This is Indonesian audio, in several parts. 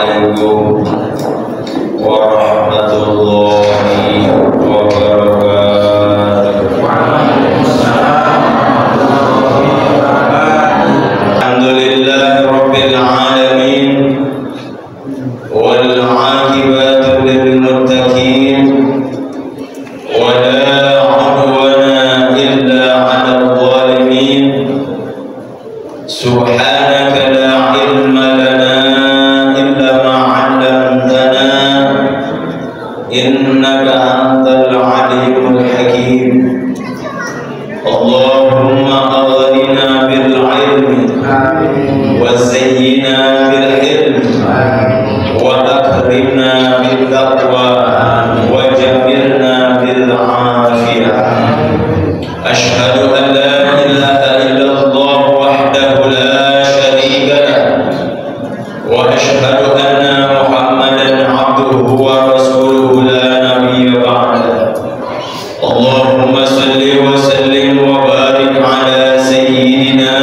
Assalamualaikum warahmatullahi wabarakatuh. Alhamdulillahi rabbil alamin wal 'aqibatu lil muttaqin wa la 'udwana illa 'alal zalimin. Subhanaka la ilma lana illa ma 'allamtana innaka antal alimul hakim. Allahumma aghnina bil ilmi wa zayyina bil ilmi wa akrimna bil taqwa wa jamilna bil afiyah. Ashhadu an la ilaha illallah wahdahu la syarika lah wa ashhadu anna Muhammadan abduhu wa rasuluhu la nabiyya ba'dah. Allahumma salli wa sallim wa barik ala sayyidina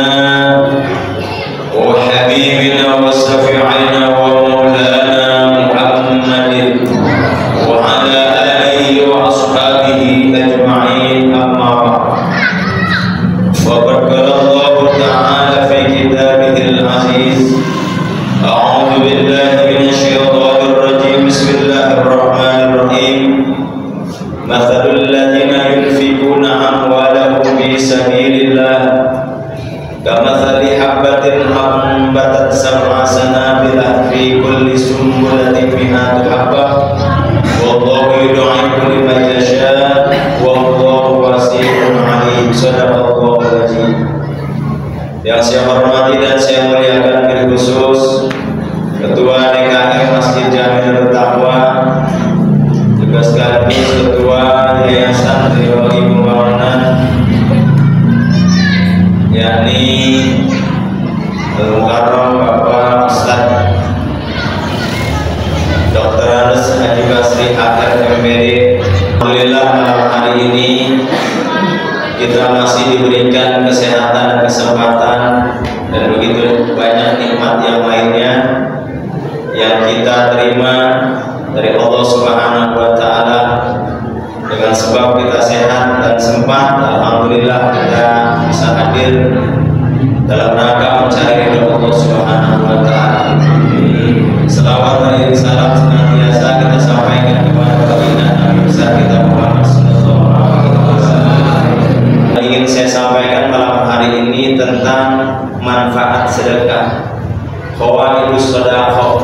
wa habibina wa syafi'ina wa maulana Muhammadin wa ala alihi wa ashabihi ajma'in, amma ba'd. Wa qala Allah ta'ala fi kitabihil aziz, a'udzu billahi minasy syaithanir rajim, bismillahirrahmanirrahim. Mathalul ladzina yunfiquna amwalahum fi sabilillah kamathali habbatin ambatat sab'a sanabilah fi kulli sumbulatin mi'atu habbah wallahu yud'ifu liman yasha wallahu wasi'un 'alim. Shadaqallahul azim. Yang saya hormati dan saya muliakan bil khusus Ketua DKM Masjid Jami'ul Taqwa, juga sekaligus Ketua Yayasan Ridhoi Mubarak, yakni Al-Mukarram Bapak Ustaz Dr. Anus Haji Basri Akhir MPD. Alhamdulillah malam hari ini kita masih diberikan kesehatan dan kesempatan dan begitu banyak nikmat yang lainnya yang kita terima dari Allah Subhanahu wa Ta'ala. Dengan sebab kita sehat dan sempat, alhamdulillah kita bisa hadir dalam rangka mencari ridho Allah Subhanahu wa Ta'ala. Selawat dan salam senantiasa kita sampaikan kepada baginda Nabi besar kita Muhammad sallallahu alaihi wasallam. Ingin saya sampaikan malam hari ini tentang manfaat sedekah, fawaidus shadaqah.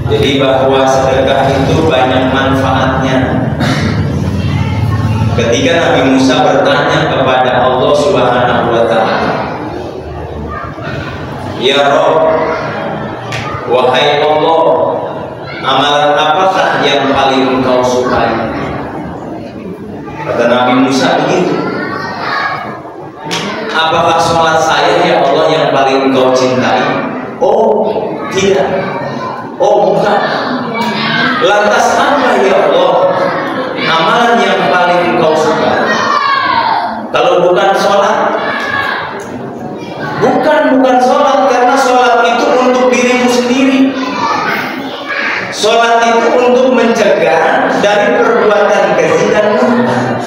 Jadi bahwa sedekah itu banyak manfaatnya. Ketika Nabi Musa bertanya kepada Allah Subhanahu wa Ta'ala, ya Rabb, wahai Allah, amalan apakah yang paling engkau sukai? Kata Nabi Musa begitu. Apakah sholat saya ya Allah yang paling engkau cintai? Oh tidak. Oh bukan. Lantas apa ya Allah amalan yang paling engkau suka? Kalau bukan sholat, bukan sholat, karena sholat itu untuk dirimu sendiri. Sholat itu untuk mencegah dari perbuatan keji dan munkar,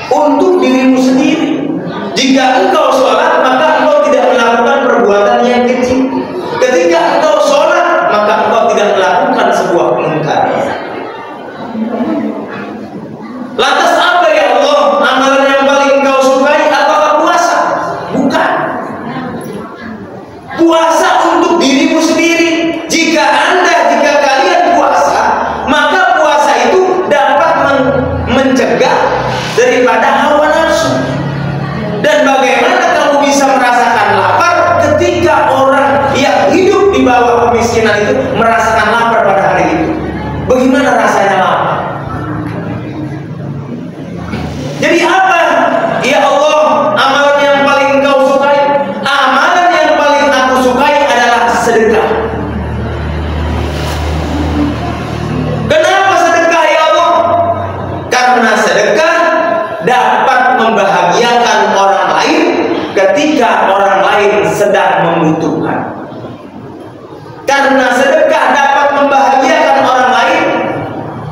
untuk dirimu sendiri. Jika engkau sholat, maka engkau tidak melakukan perbuatan yang keji. Ketika engkau sholat, maka engkau tidak melakukan sebuah munkar. Lantas apa ya Allah amalan yang paling engkau sukai? Apakah puasa? Bukan. Puasa untuk dirimu sendiri. Jika kalian puasa, maka puasa itu dapat mencegah daripada hawa nafsu. Dan bagaimana kamu bisa merasakan lapar ketika orang yang hidup di bawah kemiskinan itu merasakan lapar pada hari itu? Bagaimana rasanya lapar? Jadi apa? Ya Allah, amalan yang paling engkau sukai. Amalan yang paling aku sukai adalah sedekah. Kenapa sedekah ya Allah? Karena sedekah dapat membahagiakan orang lain ketika orang lain sedang membutuhkan. Karena sedekah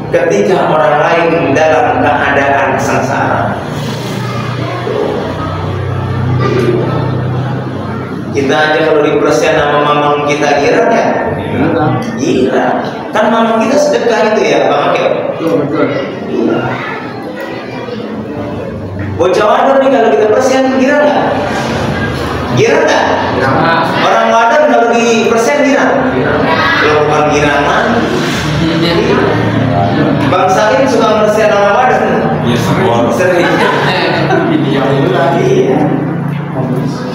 ketika orang lain dalam keadaan sengsara. Kita aja kalau dipersen sama mamang kita girang ya? Girang. Kan mamang kita sedekah itu ya, Bang Akel? Iya. Bocah wadah nih kalau kita persen girang nggak? Girang nggak? Orang wadah kalau di persen girang? Kalau bukan girang mah. Bang Salim suka persen orang wadah? Iya, sering. Iya.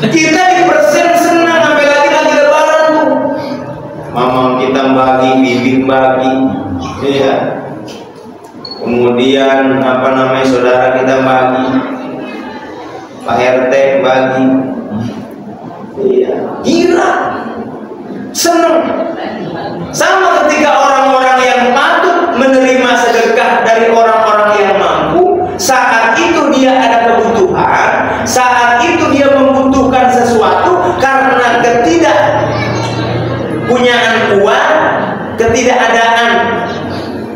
Kita di persen senang, apalagi lagi lebaran tuh. Mamang kita bagi, bibit bagi, iya. Kemudian apa namanya saudara kita bagi, Pak RT bagi, iya. Gila, senang. Sama ketika orang-orang yang patut menerima sedekah dari orang-orang yang mampu, saat itu dia ada kebutuhan, saat itu dia membutuhkan sesuatu karena ketidakpunyaan uang, ketidakadaan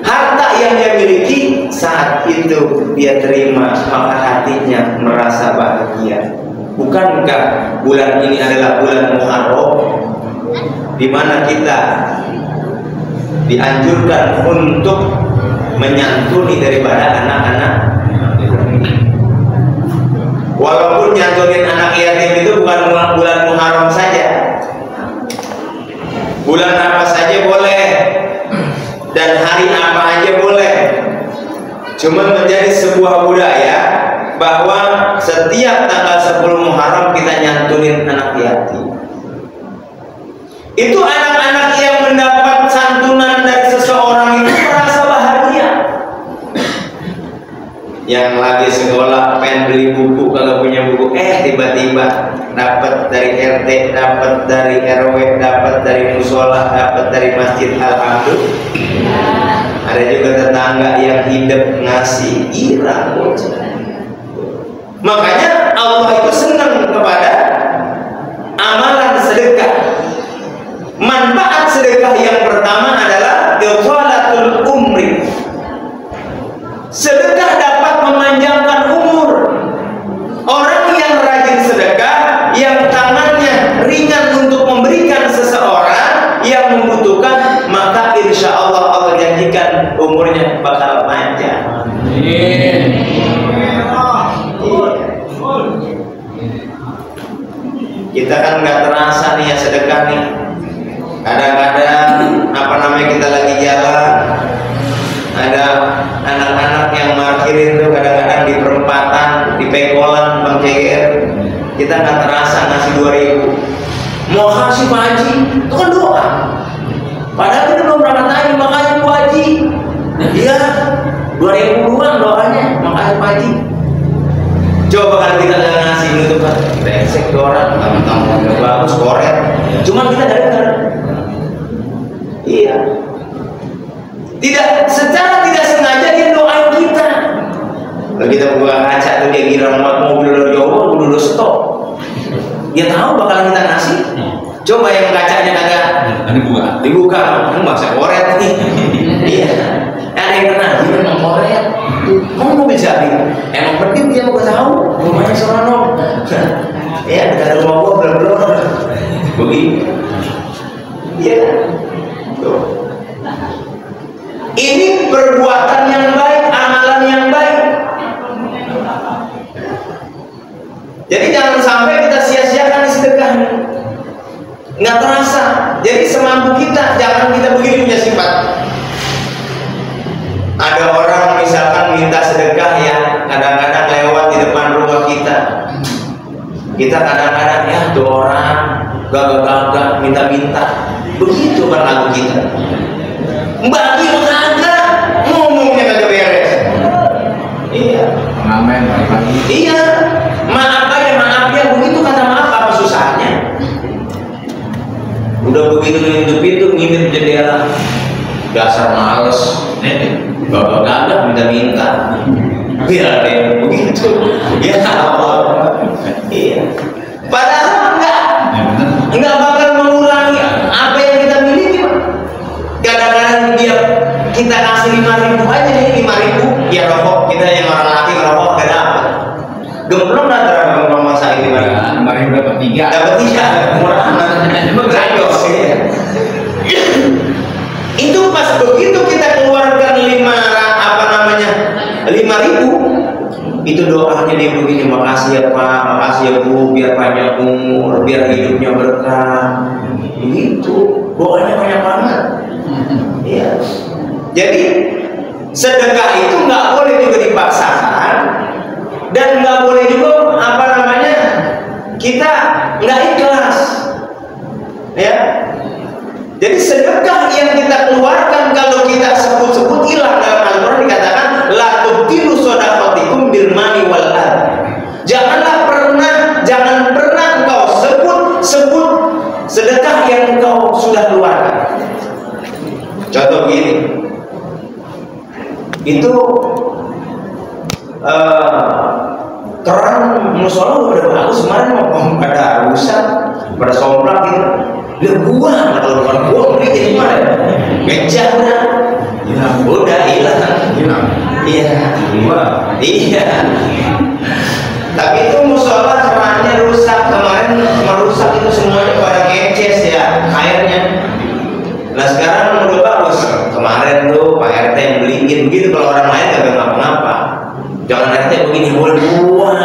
harta yang dia miliki, saat itu dia terima, maka hatinya merasa bahagia. Bukankah bulan ini adalah bulan Muharram, di mana kita dianjurkan untuk menyantuni daripada anak-anak. Walaupun nyantunin anak yatim itu bukan bulan Muharram saja, bulan apa saja boleh, dan hari apa aja boleh. Cuma menjadi sebuah budaya bahwa setiap tanggal 10 Muharram kita nyantunin anak yatim. Itu anak-anak yang mendapat santunan dari seseorang itu merasa bahagia. Yang lagi sekolah pengen beli buku, kalau punya buku, tiba-tiba dapat dari RT, dapat dari RW, dapat dari musola, dapat dari masjid. Alhamdulillah. Ada juga tetangga yang hidup ngasih, irang. Makanya Allah itu senang kepada amalan sedekah. Manfaat sedekah yang pertama adalah iqalatul umri. Sedekah dapat memanjangkan umur. Orang yang rajin sedekah, yang tangannya ringan untuk memberikan seseorang yang membutuhkan, maka insya Allah Allah janjikan umurnya bakal panjang. Kita kan nggak terasa nih ya sedekah nih. Kadang-kadang apa namanya kita lagi jalan, ada anak-anak yang parkirin tuh kadang-kadang di perempatan, di pekolan, Bang CGR, kita nggak terasa ngasih 2.000. Mau kasih Pak Haji, itu kan doa. Padahal kita belum berangkat haji, makanya Pak Haji. Iya, 2.000 doang doanya, makanya Pak Haji. Coba kalau kita nggak ngasih gitu kan, brengsek orang, tamu-tamu udah bagus, koret. Cuma kita nggak dengar. Iya. Secara tidak sengaja dia doain kita. Kalau kita buka kaca tuh dia kira mobil dari jauh, udah stop. Dia tahu bakal kita ngasih. Coba yang kacanya kagak dibuka, kan bahasa koret nih. Iya. Ada yang kena, dia memang koret. Kamu mau bicara? Emang pedih dia mau tahu. Rumahnya Sorano. Iya, dekat rumah gua belum. Begitu. Iya. Tuh. Ini perbuatan yang baik, amalan yang baik. Jadi jangan sampai kita sia-siakan sedekah. Nggak terasa. Jadi semampu kita, jangan kita begini punya sifat. Ada orang misalkan minta sedekah ya, kadang-kadang lewat di depan rumah kita. Kita kadang-kadang ya tuh orang gagah-gagah minta-minta. Begitu kan lagu kita. Bagi kagak, ngomongnya kagak beres. Iya. Pengamen lagi. Iya. Maaf ya, begitu kata maaf apa susahnya? Udah begitu nutup pintu, ngintip jendela. Dasar males. Gagah-gagah minta-minta. Biar deh begitu. Ya Allah. Iya. Padahal enggak bakal mengurangi apa yang kita miliki. Kadang-kadang dia kita kasih 5.000 aja nih, 5.000 ya rokok, kita yang orang laki ngerokok gak dapet. Gemblong gak berapa gemblong masa ini? 5.000 dapat 3. Dapat 3, murah amat. Itu pas begitu kita keluarkan 5.000, itu doanya dia begini, makasih ya Pak, makasih ya Bu, biar panjang umur, biar hidupnya berkah. Begitu, doanya banyak banget. Iya. Jadi sedekah itu nggak boleh juga dipaksakan dan nggak boleh juga kita nggak ikhlas. Ya. Jadi sedekah yang kita keluarkan kalau kita sebut-sebut hilang, dalam Al-Quran dikatakan la tubtilu shadaqatikum bil mani wal adh. Jangan pernah engkau sebut sedekah yang engkau sudah keluarkan. Contoh gini, itu keran musola udah bagus, kemarin mau pada rusak, pada somplak gitu. Dia buang, kalau bukan buang beli jadi mana? Meja udah hilang. Iya. Iya. Tapi itu musola kerannya rusak, kemarin merusak itu semuanya pada ngeces ya airnya. Nah sekarang udah bagus. Kemarin tuh Pak RT yang beliin begitu, kalau orang lain kagak ngapa-ngapa. Jangan RT begini boleh buang.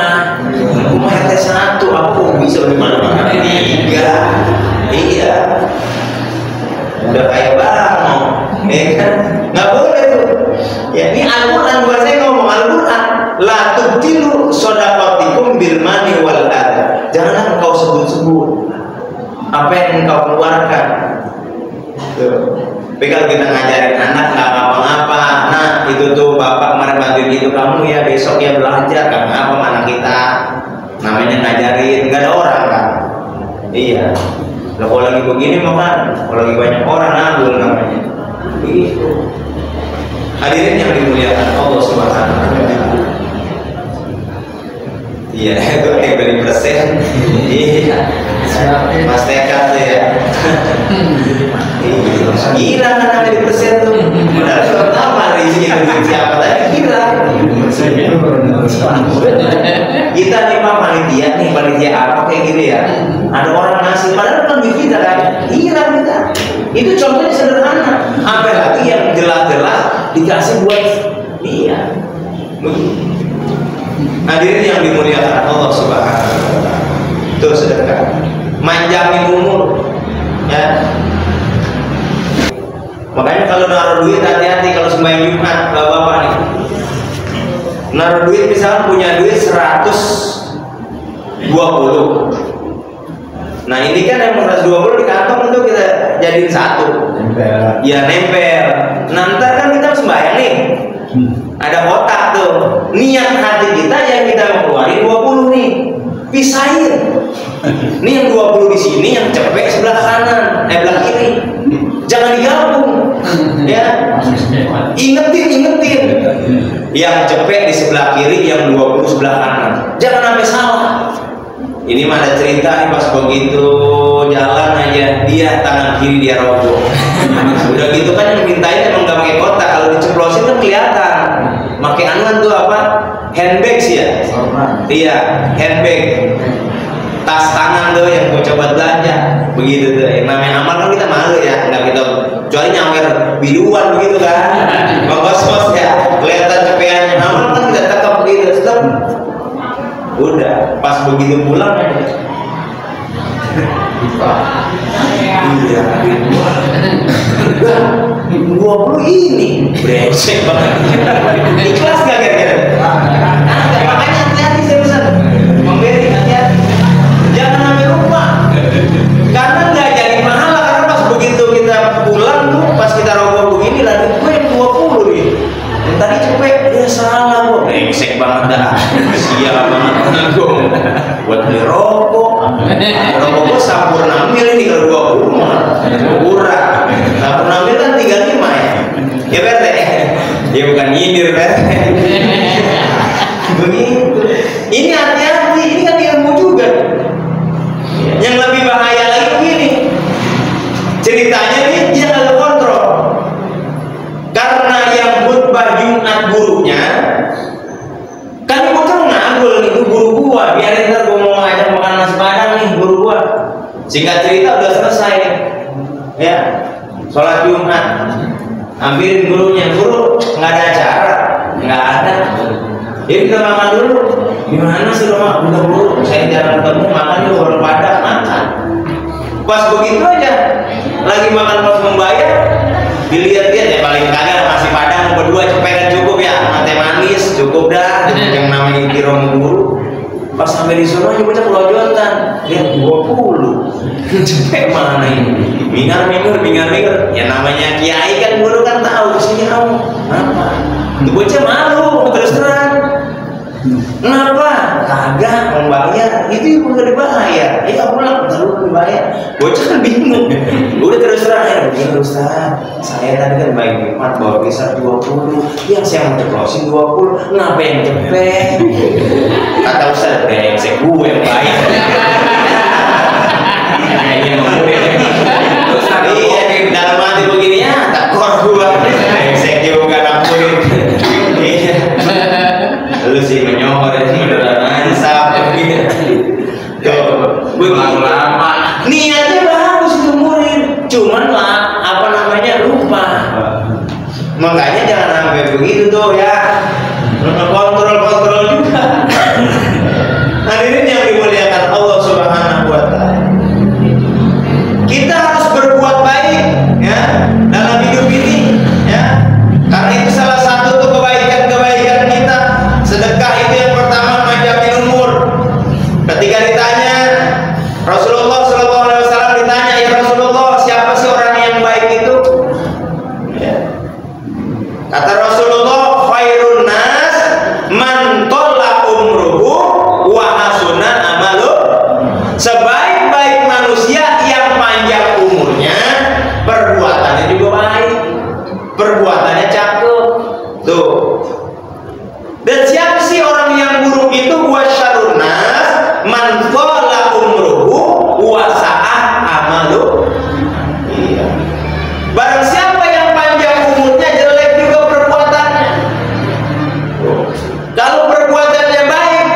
Rumah RT 1, aku bisa di mana-mana 3. Iya, udah kayak banget, ya kan? Nggak boleh tuh. Ya ini Al-Quran, buat saya ngomong Al-Quran. La tubtilu shadaqatikum bil mani wal adh. Jangan engkau sebut-sebut apa yang engkau keluarkan. Tuh. Tapi kalau kita ngajarin anak nggak ngapa-ngapa, nah itu tuh bapak kemarin bantuin itu kamu ya, besok ya belajar, nggak ngapa anak kita. Namanya ngajarin, nggak ada orang kan? Iya. Nah, kalau lagi begini makan, kalau lagi banyak orang nanggung namanya. Begitu. Hadirin yang dimuliakan Allah Subhanahu wa taala. Iya, itu yang beri persen. Iya. Mas Tekat tuh ya. Kira kan ada di persen tuh. Padahal pertama rezeki siapa tadi kira. Kita nih Pak panitia apa kayak gini ya. Ada orang ngasih, padahal kan duit kita kan. Kira kita. Itu contohnya sederhana. Apalagi yang jelas-jelas dikasih buat dia. Hadirin yang dimuliakan Allah Subhanahu wa taala. Itu sedekah. Manjangin umur. Ya. Makanya kalau naruh duit hati-hati kalau sembahyang Jumat, Bapak nih. Naruh duit misalnya punya duit 120. Nah, ini kan yang 120 di kantong itu kita jadiin 1. Nempel. Ya, nempel. Nah, ntar kan kita sembahyang nih. Ada kotak tuh. Niat hati kita yang kita mau keluarin 20 nih. Pisahin. Ini yang 20 di sini, yang cepek sebelah kanan, sebelah kiri. Jangan digabung. Ya. Ingetin. Yang cepek di sebelah kiri, yang 20 sebelah kanan. Jangan sampai salah. Ini mah ada cerita nih, pas begitu jalan aja dia tangan kiri dia roboh. Udah gitu kan yang mintain emang gak pakai kotak, kalau diceplosin kan kelihatan. Pakai anuan tuh apa? Handbag sih ya? Iya, handbag. Tas tangan tuh yang mau coba belanja. Begitu tuh. Yang namanya amal kan kita malu ya, nggak kita kecuali nyawer biduan begitu kan. Ngos-ngos ya, kelihatan cepeannya amal kan kita tetap begitu. Stop. Udah, pas begitu pulang aja. Iya, 20 ini brengsek banget. Ikhlas gak kira-kira? Makanya hati-hati saya pesan memberi, hati-hati. Jangan ambil lupa. Karena nggak jadi pahala, karena pas begitu kita pulang tuh, pas kita roboh begini lagi gue yang 20 nih. Yang tadi cepet, dia salah gue. Brengsek banget dah. Sial banget gue. Buat beli rokok. Rokok gue Sampurna Mil ini kalau 20 mah kurang. Sampurna Mil kan 35 ya. Ya Berte. Ya bukan nyindir Berte. Begitu. Ini hati-hati, ini kan ilmu juga. Yang lebih bahaya lagi begini. Ceritanya nih dia nggak kontrol. Karena khutbah Jumat gurunya, kan bocah ngagul nih, itu guru gua, biarin ntar gua mau ngajak makan nasi padang nih guru gua. Singkat cerita udah selesai, ya, sholat Jumat, ambilin gurunya, guru nggak ada acara, nggak ada. Jadi kita makan dulu. Gimana sih lo mak? Udah guru, saya jarang ketemu, makan dulu orang Padang, makan. Pas begitu aja, lagi makan pas membayar, dilihat-lihat ya paling kagak nasi Padang berdua cepetan cukup ya, teh manis cukup dah, yang namanya kiro guru. Pas sampai di sana aja bocah kelojotan, lihat 20, cepet mana ini? Bingar, ya namanya kiai kan guru kan tahu sini kamu, apa? Itu bocah malu terus terang. Kenapa? Kagak mau bayar, itu yang udah dibayar. Iya pulang, terus dibayar. Bocah kan bingung. Udah terus terang ya, begini Ustaz. Saya tadi kan baik Jumat bawa kisar 20, yang saya mau ceplosin 20. Kenapa yang cepet? Kata Ustaz, brengsek gue yang bayar. Iya, dalam hati begini ya, tak kor gue. Brengsek juga nakurin. Iya. Lu sih menyohor itu beneran ansap gitu. Lama niatnya bagus itu murid, cuman lah apa namanya lupa. Makanya jangan sampai begitu tuh ya, kontrol juga. Hadirin yang dimuliakan Allah Subhanahu wa Ta'ala, kita harus berbuat baik ya dalam hidup ini ya, karena itu salah satu tuh kebaikan kita. Sedekah itu yang pertama panjangin umur. Ketika ditanya Rasulullah SAW ditanya, ya Rasulullah, siapa sih orang yang baik itu? Ya. Kata Rasulullah, khairun nas man tolla umruhu wa hasuna amalu. Sebaik-baik manusia yang panjang umurnya, perbuatannya juga baik, perbuatannya cakep. Tuh. Dan siapa sih orang yang buruk itu? Wa syarrun nas man qala umruhu wa sa'ah amalu. Iya. Barang siapa yang panjang umurnya, jelek juga perbuatannya. Kalau perbuatannya baik,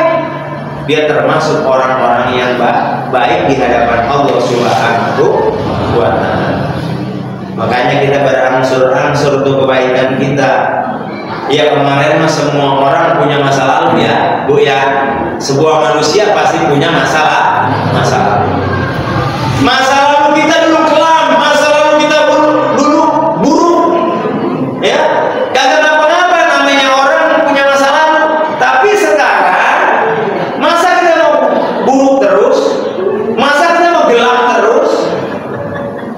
dia termasuk orang-orang yang baik di hadapan Allah Subhanahu wa Ta'ala. Makanya kita berangsur-angsur untuk kebaikan kita. Ya kemarin mah semua orang punya masa lalu ya Bu ya. Sebuah manusia pasti punya masa lalu. Masa lalu kita dulu kelam, masa lalu kita dulu buruk. Ya, kagak apa-apa namanya orang punya masa lalu. Tapi sekarang masa kita mau buruk terus? Masa kita mau gelap terus?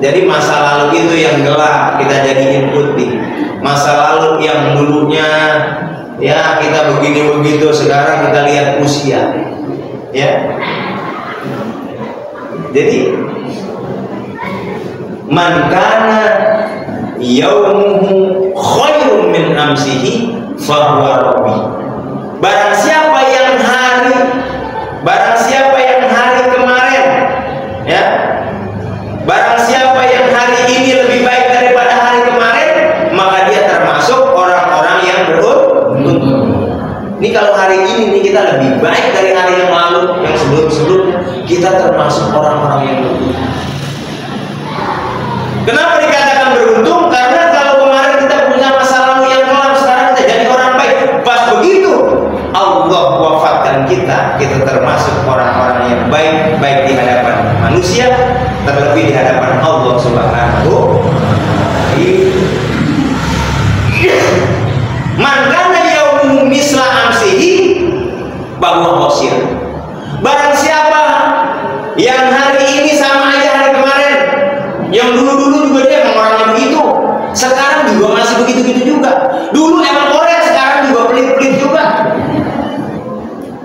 Jadi masa lalu itu yang gelap kita jadiin putih. Masa lalu yang dulunya ya kita begini begitu, sekarang kita lihat usia ya. Jadi man kana yaumuhu khairun min amsihi fahuwa rabbi. Barang siapa yang hari kemarin ya, barang siapa yang hari ini lebih baik daripada hari kemarin, maka dia termasuk orang-orang yang beruntung. Ini kalau hari ini nih kita lebih baik dari hari yang lalu, yang sebelum-sebelumnya, kita termasuk orang-orang yang beruntung. Kenapa dikatakan beruntung? Karena kalau kemarin kita punya masa lalu yang kelam, sekarang kita jadi orang baik. Pas begitu Allah wafatkan kita termasuk orang-orang yang baik di hadapan manusia, terlebih di hadapan Allah Subhanahu wa Ta'ala. Man kana yaumu misla amsihi bahwa khosir. Barang siapa yang hari ini sama aja hari kemarin, yang dulu-dulu juga dia emang orangnya begitu, sekarang juga masih begitu-begitu juga. Dulu emang korek, sekarang juga pelit-pelit juga.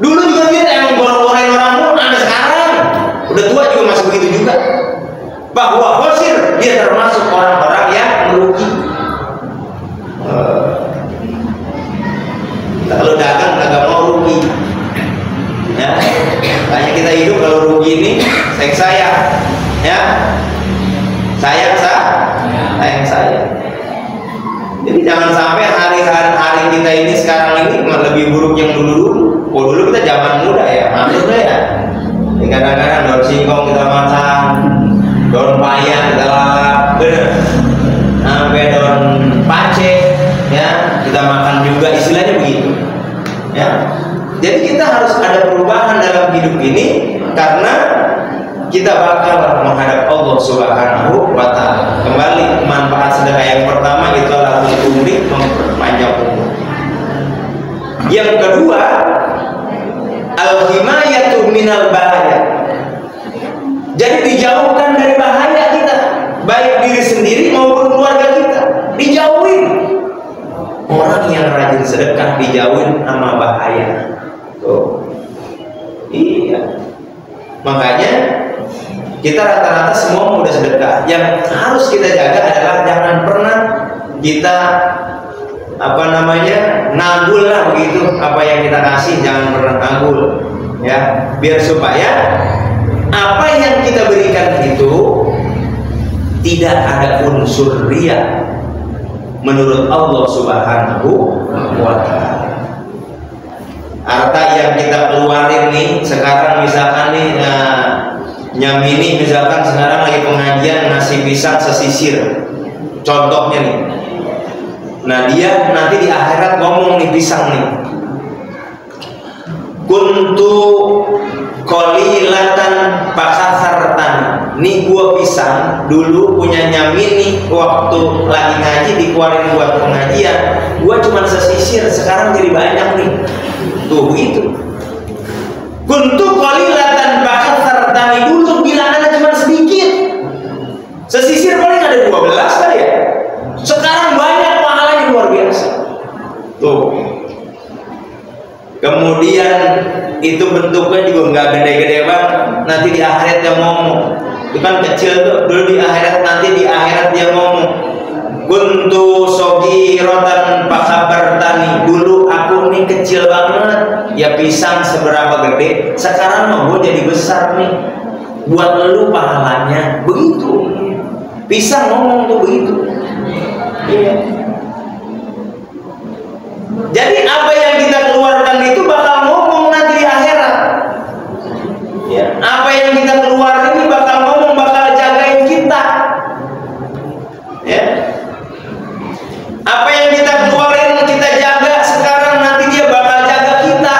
Dulu juga dia emang goreng-goreng orangmu, sampai sekarang udah tua juga masih begitu juga. Bahwa khosir, dia termasuk orang-orang yang merugi. Kalau dagang kagak mau rugi ya. Makanya kita hidup kalau rugi ini sayang saya ya, sayang saya. Jadi jangan sampai hari-hari mah lebih buruk yang dulu-dulu. Oh dulu kita zaman muda ya, maklum lah ya. Kadang-kadang daun singkong kita makan, daun paya kita lalap, bener. Sampai daun pace ya kita makan juga, istilahnya begitu. Ya. Jadi kita harus ada perubahan dalam hidup ini karena kita bakal menghadap Allah Subhanahu wa Ta'ala. Kembali, manfaat sedekah yang pertama itu adalah untuk memperpanjang umur. Yang kedua, al-himayatu minal bahaya. Jadi dijauhkan dari bahaya kita, baik diri sendiri maupun keluarga kita, dijauhin. Orang yang rajin sedekah dijauhin sama bahaya. Tuh. Iya. Makanya kita rata-rata semua udah sedekah. Yang harus kita jaga adalah jangan pernah kita nagul lah begitu, apa yang kita kasih jangan pernah nagul ya, biar supaya apa yang kita berikan itu tidak ada unsur riya menurut Allah Subhanahu wa Ta'ala. Harta yang kita keluarin nih sekarang, misalkan nih Nyamini misalkan sekarang lagi pengajian ngasih pisang sesisir, contohnya nih. Nah dia nanti di akhirat ngomong nih pisang nih, kuntu qalilatan pakasartan. Nih gua pisang dulu punya Nyamini waktu lagi ngaji dikeluarin buat pengajian, gua cuma sesisir, sekarang jadi banyak nih. Tuh gitu. Kuntu qalilatan pakasartan, dulu bilangannya cuma sedikit, sesisir paling ada 12 kali ya, sekarang banyak, pahalanya luar biasa. Tuh. Kemudian itu bentuknya juga nggak gede-gede banget. Nanti di akhirat dia ngomong, itu kan kecil tuh dulu di akhirat, nanti di akhirat dia ngomong, kuntu sogirotan pakabartani, dulu aku nih kecil banget ya, pisang seberapa gede, sekarang mah gue jadi besar nih, buat lu pahalanya. Begitu pisang ngomong tuh begitu. Iya. Jadi apa yang kita keluarkan itu bakal ngomong nanti di akhirat ya. Apa yang kita keluar ini bakal ngomong, bakal jagain kita ya. Apa yang kita keluarin kita jaga sekarang, nanti dia bakal jaga kita.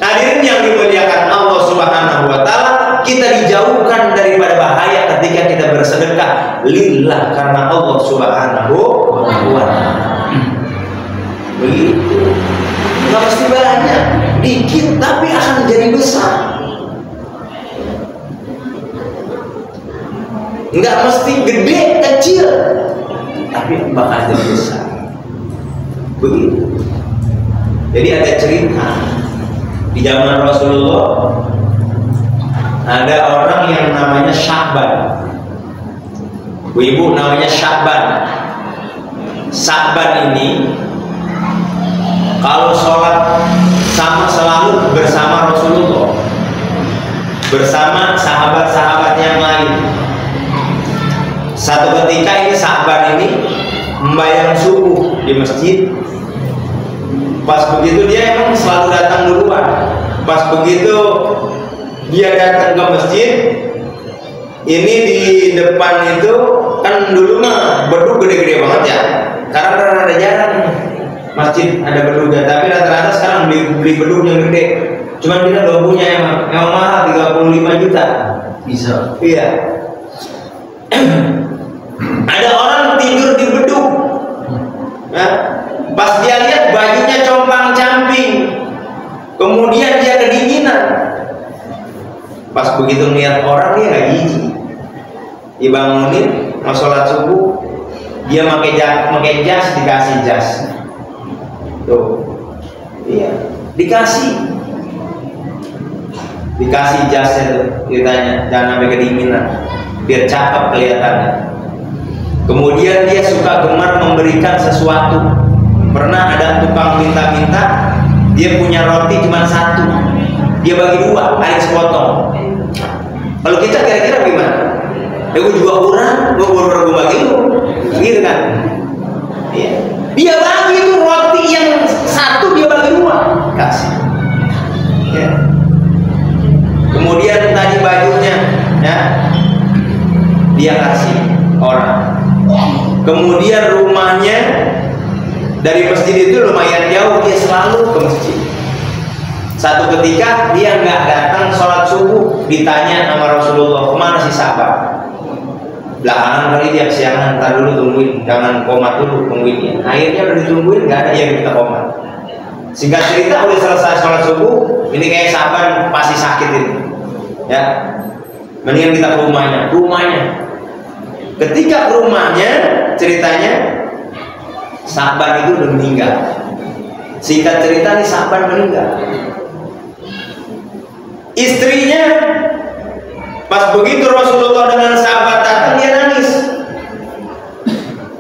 Hadirin yang dimuliakan Allah Subhanahu wa Ta'ala, kita dijauhkan daripada bahaya ketika kita bersedekah lillah, karena Allah Subhanahu wa Ta'ala. Begitu. Nggak mesti banyak, dikit tapi akan jadi besar. Nggak mesti gede kecil, tapi bakal jadi besar. Begitu. Jadi ada cerita di zaman Rasulullah, ada orang yang namanya Sya'ban. Ibu namanya Sya'ban. Sya'ban ini kalau sholat selalu bersama Rasulullah, bersama sahabat-sahabat yang lain. Satu ketika ini Sya'ban ini membayang subuh di masjid. Pas begitu dia emang selalu datang duluan. Pas begitu dia datang ke masjid, ini di depan itu kan dulu mah beduk gede-gede banget ya. Karena ada jarang masjid ada beduk, tapi rata-rata sekarang beli beduk yang gede. Cuman kita belum punya, emang mahal, 35 juta. Bisa. Iya. Ada orang tidur di beduk. Nah, pas dia lihat bajunya compang-camping, kemudian dia kedinginan. Pas begitu lihat orang, dia nggak jijik. Dibangunin mau sholat subuh, dia pakai jas, dikasih jas. Tuh, iya, dikasih jasnya tuh, ditanya jangan sampai kedinginan, biar cakep kelihatannya. Kemudian dia suka gemar memberikan sesuatu. Pernah ada tukang minta-minta, dia punya roti cuma satu, dia bagi dua, ada sepotong. Kalau kita kira-kira gimana? Gue juga kurang, gue bagi lu, gitu kan? Iya. Dia bagi itu roti yang satu, dia bagi dua. dikasih. Ya. Kemudian tadi bajunya, ya, dia kasih orang. Kemudian rumahnya dari masjid itu lumayan jauh, dia selalu ke masjid. Satu ketika dia nggak datang sholat subuh, ditanya sama Rasulullah, kemana si sahabat? Belakangan kali dia kesiangan, ntar dulu tungguin, jangan komat dulu, tungguin ya. Akhirnya udah ditungguin, nggak ada yang kita komat. Singkat cerita udah selesai sholat subuh, ini kayak sahabat pasti sakit ini, ya. Mendingan kita ke rumahnya. Ketika ke rumahnya, ceritanya sahabat itu udah meninggal. Singkat cerita nih sahabat meninggal. Istrinya pas begitu Rasulullah dengan sahabat datang, dia nangis.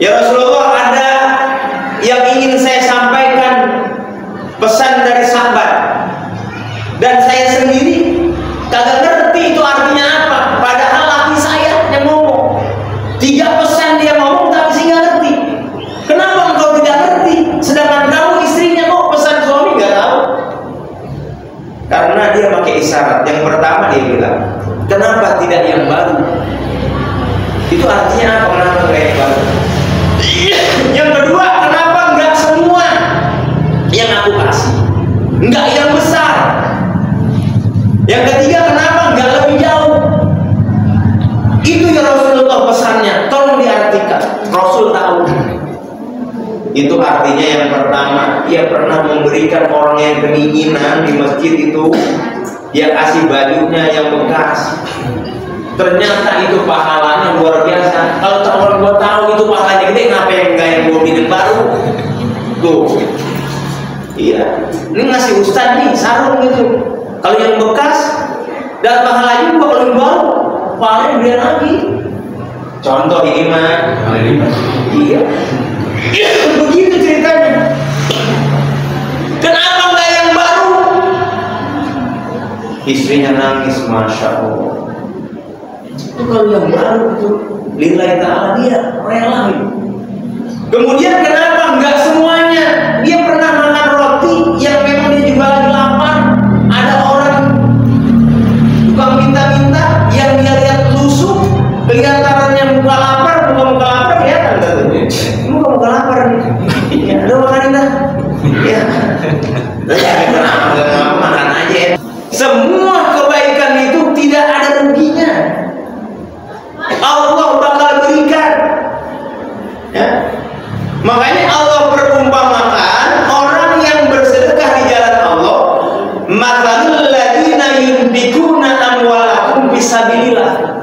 Ya Rasulullah, ada yang ingin saya sampaikan, pesan dari sahabat, dan saya sendiri kagak ngerti itu artinya apa. Padahal laki saya yang ngomong 3 pesan dia ngomong, tapi saya nggak ngerti. Kenapa engkau tidak ngerti? Sedangkan kamu istrinya kok pesan suami nggak tahu? Karena dia pakai isyarat. Yang pertama dia bilang, kenapa tidak yang baru? Itu artinya apa? Kenapa nggak yang baru? Yang kedua, kenapa nggak semua yang aku kasih? Nggak yang besar. Yang ketiga, kenapa nggak lebih jauh? Itu ya Rasulullah pesannya. Tolong diartikan. Rasul tahu. Itu artinya yang pertama, dia pernah memberikan orang yang kedinginan di masjid itu, dia kasih bajunya yang bekas. Ternyata itu pahalanya luar biasa. Kalau orang gua tahu itu pahalanya gede, kenapa yang enggak yang gua bikin baru? Tuh. Iya. Ini ngasih ustaz nih sarung gitu. Kalau yang bekas dan pahalanya juga, kalau yang baru pahalanya gede lagi. Contoh ini mah. Iya. Begitu ceritanya. Kenapa enggak yang baru? Istrinya nangis, masya Allah. Itu kalau yang baru itu lillahi ta'ala, dia rela. Kemudian kenapa enggak semuanya? Dia pernah makan roti yang memang dia juga lagi lapar. Ada orang tukang minta-minta yang dia lihat lusuh, kelihatannya muka lapar, muka lapar kelihatan tentunya. Muka lapar nih. Ya, udah makan dah. Ya. Kenapa makan aja ya. Semua kebaikan itu tidak ada ruginya. Allah bakal berikan. Ya. Makanya Allah perumpamakan orang yang bersedekah di jalan Allah, matsalul ladzina yunfikuna amwalahum fisabilillah.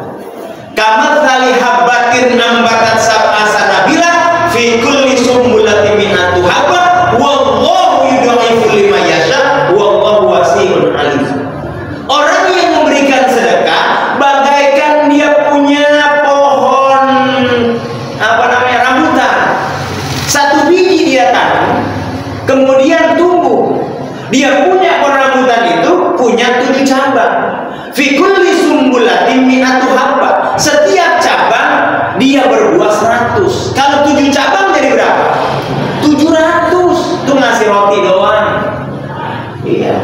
Kamatsali habbatin ambatat sab'a sanabila fi kulli sumbulatin mi'atu habba wallahu yudhi'u liman yasha wallahu wasi'un alim. Orang yang memberikan sedekah bagaikan dia punya pohon rambutan. Satu biji dia tanam, kemudian tumbuh. Dia punya pohon rambutan itu punya 7 cabang. Fi kulli sumbulatin mi'atu habba. Setiap cabang dia berbuah 100. Kalau 7 cabang jadi berapa? 700. Itu ngasih roti doang. Iya.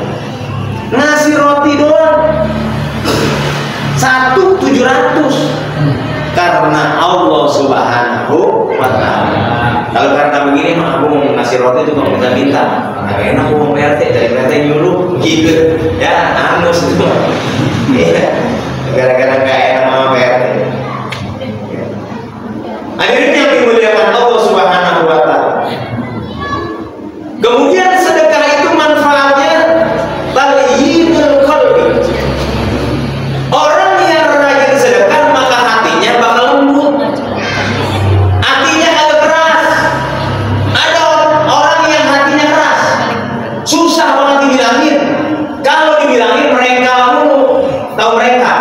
Ngasih roti doang. 1 700. Karena Allah Subhanahu wa ta'ala. Kalau karena begini mah aku mau ngasih roti itu nggak minta-minta. Nah, enak aku mau PRT dari PRT nyuruh gitu. Ya, anus itu. Iya. Gara-gara nggak enak sama PRT. Hadirin yang dimuliakan Allah Subhanahu wa ta'ala. Kemudian sedekah itu manfaatnya talyinul qalbi. Orang yang rajin sedekah maka hatinya bakal lembut. Hatinya agak keras. Ada orang yang hatinya keras, susah banget dibilangin. Kalau dibilangin mereka tahu mereka.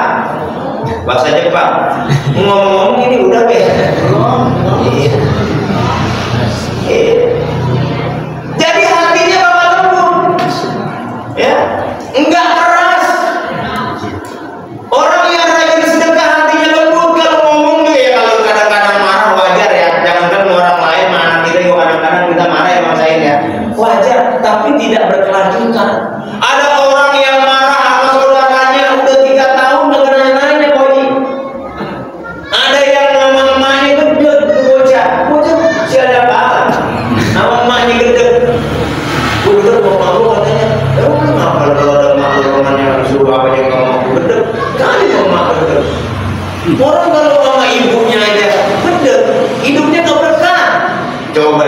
Coba.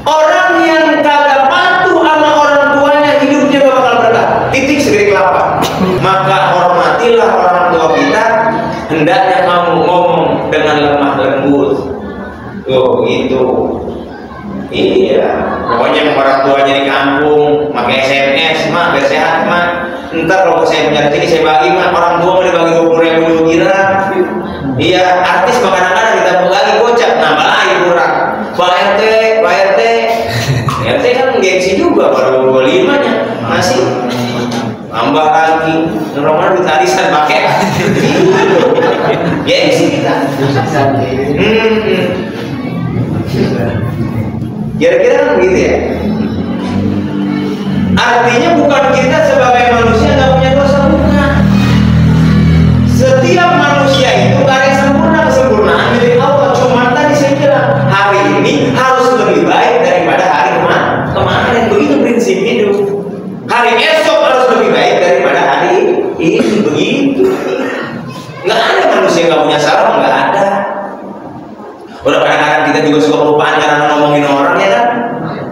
Orang yang kagak patuh sama orang tuanya hidupnya gak bakal berkah. Titik segeri kelapa. Maka hormatilah orang tua kita. Hendaknya kamu ngomong dengan lemah lembut. Tuh gitu. Iya. Pokoknya orang tuanya di kampung pakai SMS, mah biar sehat mah. Ntar kalau saya punya rezeki saya bagi mah, orang tua mau dibagi 20.000 dulu kira. Iya, artis kadang-kadang kita lagi gocap, nambah lagi kurang. Pak RT, Pak RT, RT kan gengsi juga baru 25 nya masih tambah lagi. Normal duit arisan pakai. Gengsi kita. Kira-kira kan begitu ya. Artinya bukan kita sebagai manusia nggak punya dosa, bukan. Setiap manusia itu gak ada yang sempurna, kesempurnaan dari Allah. Cuma tadi saya bilang hari ini harus lebih baik daripada hari kemarin. Begitu prinsip hidup. Hari esok harus lebih baik daripada hari ini. Begitu. Nggak ada manusia nggak punya salah, nggak ada. Udah kadang-kadang kita juga suka kelupaan karena ngomongin orang ya kan.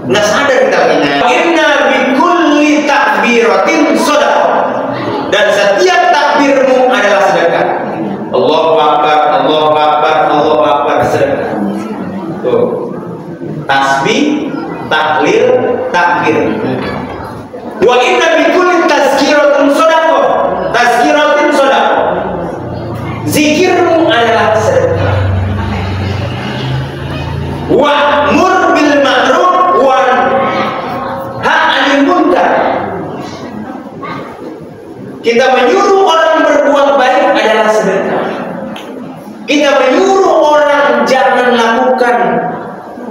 Nggak sadar kita punya. Inna bikulli takbiratin shadaqah. Dan setiap takbirmu adalah sedekah. Allahu Akbar, Allahu Akbar, Allahu Akbar, sedekah. Tuh. Tasbih, tahlil, takbir. Wa inna bikulli tazkiratin shadaqah. Tazkiratin shadaqah. Zikirmu adalah sedekah. Wa'mur bil ma'ruf wa nahi 'anil munkar. Kita menyuruh orang berbuat baik adalah sedekah. Kita menyuruh orang jangan lakukan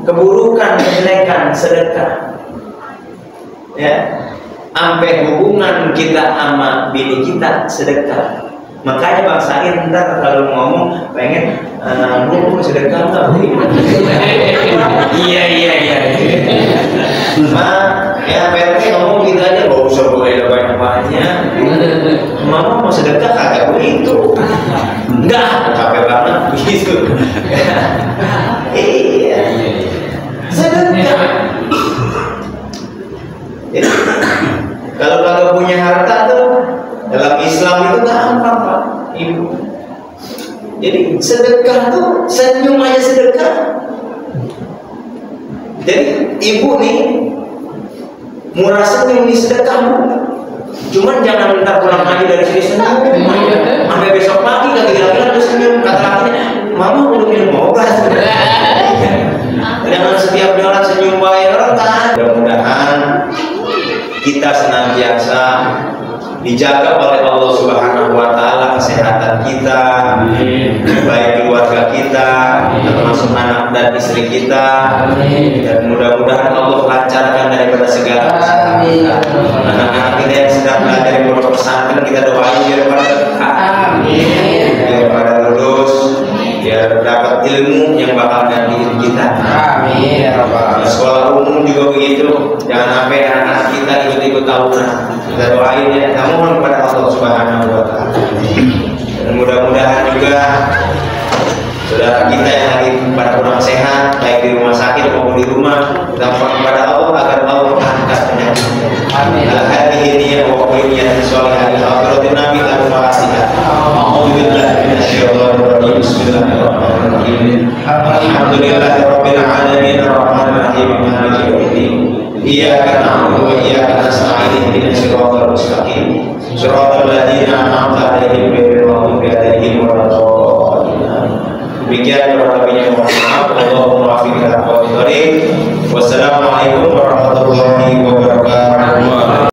keburukan, kejelekan, sedekah. Ya, sampai hubungan kita sama bini kita sedekah. Makanya Bang Said ntar kalau ngomong pengen ngomong sedekah nggak? Iya. Nah, ya PRT ngomong gitu aja, gak usah boleh banyak-banyak. Mama mau sedekah kagak begitu. Enggak, capek banget begitu. Iya. Sedekah. Jadi kalau kagak punya harta tuh dalam Islam itu gampang Pak, Ibu. Jadi sedekah tuh senyum aja sedekah. Jadi ibu nih murah senyum di sedekah. Cuman jangan minta pulang aja dari sini senyum. Sampai besok pagi lagi-lagi udah senyum. Kata lakinya, mama udah minum obat. Jangan setiap jalan senyum baik orang kan. Mudah-mudahan kita senantiasa dijaga oleh Allah Subhanahu wa taala kesehatan kita, baik keluarga kita, termasuk anak dan istri kita. Dan mudah-mudahan Allah lancarkan daripada segala masalah. Anak-anak kita yang sedang belajar di pondok pesantren kita doain biar pada lulus, biar dapat ilmu yang bakal gantiin kita. Amin. Sekolah umum juga begitu. Jangan sampai anak-anak kita ikut-ikut tawuran. Kita doain ya, kamu mohon kepada Allah Subhanahu wa taala. Dan mudah-mudahan juga saudara kita yang lagi pada kurang sehat, baik di rumah sakit maupun di rumah, kita mohon kepada Allah agar Allah angkat penyakitnya. Amin. Al-hadiyah wa quliyah sholihah al-akhiratin nabi al-fatihah. A'udzubillahi minasyaitonir rajim. Bismillahirrahmanirrahim. Alhamdulillahirabbil alamin arrahmanir rahim maliki yaumiddin. Iyyaka na'budu wa iyyaka nasta'in ihdinas siratal mustaqim siratal ladzina an'amta 'alaihim ghairil maghdubi 'alaihim waladdallin. Demikian perkataannya mohon maaf. Allahumma afiqna aqwamit thoriq. Wassalamualaikum warahmatullahi wabarakatuh.